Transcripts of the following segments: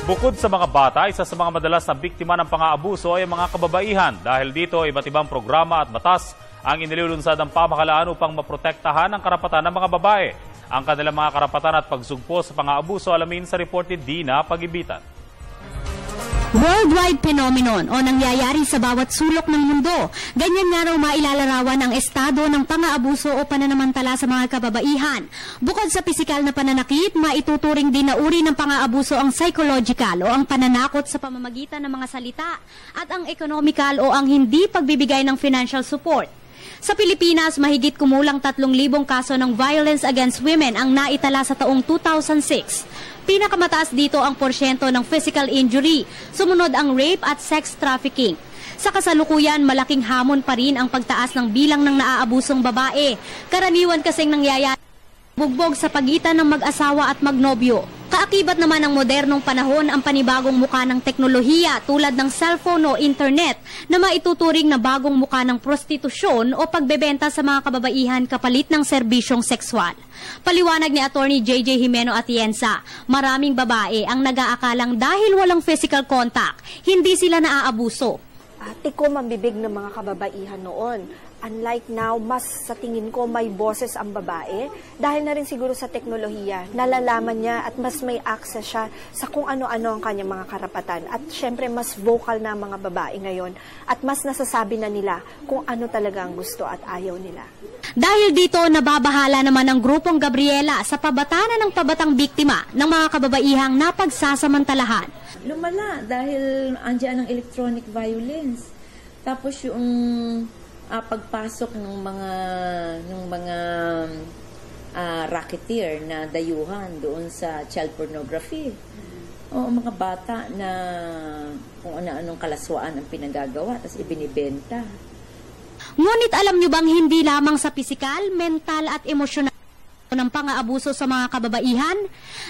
Bukod sa mga bata, isa sa mga madalas na biktima ng pang-aabuso ay mga kababaihan. Dahil dito, iba't ibang programa at batas ang inilulunsad ng pamahalaan upang maprotektahan ang karapatan ng mga babae. Ang kanilang mga karapatan at pagsugpo sa pang-aabuso alamin sa report ni Dina Pagibitan. Worldwide phenomenon o nangyayari sa bawat sulok ng mundo. Ganyan nga raw mailalarawan ang estado ng pang-aabuso o pananamantala sa mga kababaihan. Bukod sa pisikal na pananakit, maituturing din na uri ng pang-aabuso ang psychological o ang pananakot sa pamamagitan ng mga salita at ang economical o ang hindi pagbibigay ng financial support. Sa Pilipinas, mahigit kumulang 3,000 kaso ng violence against women ang naitala sa taong 2006. Pinakamataas dito ang porsyento ng physical injury, sumunod ang rape at sex trafficking. Sa kasalukuyan, malaking hamon pa rin ang pagtaas ng bilang ng naaabusong babae. Karaniwan kasing nangyayari bugbog sa pagitan ng mag-asawa at magnobyo. Kaakibat naman ng modernong panahon ang panibagong muka ng teknolohiya tulad ng cellphone o internet na maituturing na bagong muka ng prostitusyon o pagbebenta sa mga kababaihan kapalit ng serbisyong sexual. Paliwanag ni Attorney JJ Jimeno Atienza, maraming babae ang nag-aakalang dahil walang physical contact, hindi sila naaabuso. Tiko mambibig ng mga kababaihan noon. Unlike now, mas sa tingin ko may boses ang babae. Dahil na rin siguro sa teknolohiya, nalalaman niya at mas may access siya sa kung ano-ano ang kanyang mga karapatan. At syempre, mas vocal na ang mga babae ngayon. At mas nasasabi na nila kung ano talaga ang gusto at ayaw nila. Dahil dito, nababahala naman ang grupong Gabriela sa pabatanan ng pabatang biktima ng mga kababaihang napagsasamantalahan. Lumala dahil andyan ang electronic violence. Tapos yung pagpasok ng mga racketeer na dayuhan doon sa child pornography. O mga bata na kung ano-anong kalaswaan ang pinagagawa tapos ibinibenta. Ngunit alam nyo bang hindi lamang sa pisikal, mental at emosyonal ng pang-aabuso sa mga kababaihan?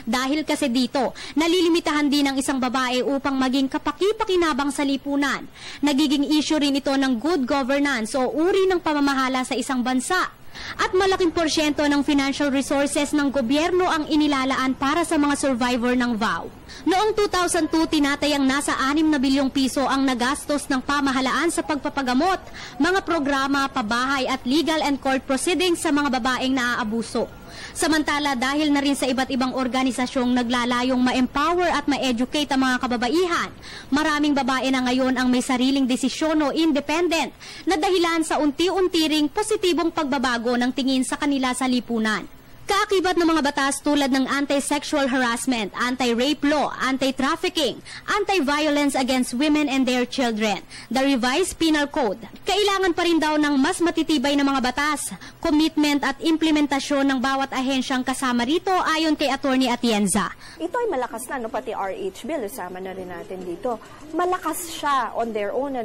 Dahil kasi dito, nalilimitahan din ang isang babae upang maging kapaki-pakinabang sa lipunan. Nagiging issue rin ito ng good governance o uri ng pamamahala sa isang bansa. At malaking porsyento ng financial resources ng gobyerno ang inilalaan para sa mga survivor ng VAW. Noong 2002, tinatayang nasa 6 na bilyong piso ang nagastos ng pamahalaan sa pagpapagamot, mga programa, pabahay at legal and court proceedings sa mga babaeng naaabuso. Samantala, dahil na rin sa iba't ibang organisasyong naglalayong ma-empower at ma-educate ang mga kababaihan, maraming babae na ngayon ang may sariling desisyon o independent na dahilan sa unti-unti ring positibong pagbabago ng tingin sa kanila sa lipunan. Kaakibat ng mga batas tulad ng anti-sexual harassment, anti-rape law, anti-trafficking, anti-violence against women and their children, the revised penal code. Kailangan pa rin daw ng mas matitibay na mga batas, commitment at implementasyon ng bawat ahensyang kasama rito ayon kay Attorney Atienza. Ito ay malakas na, pati RH bill, isama na rin natin dito. Malakas siya on their own,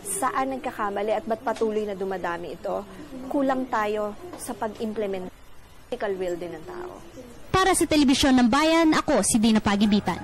saan nagkakamali at ba't patuloy na dumadami ito? Kulang tayo sa pag-implement. Will din ng tao. Para sa Telebisyon ng Bayan, ako si Dina Pagibitan.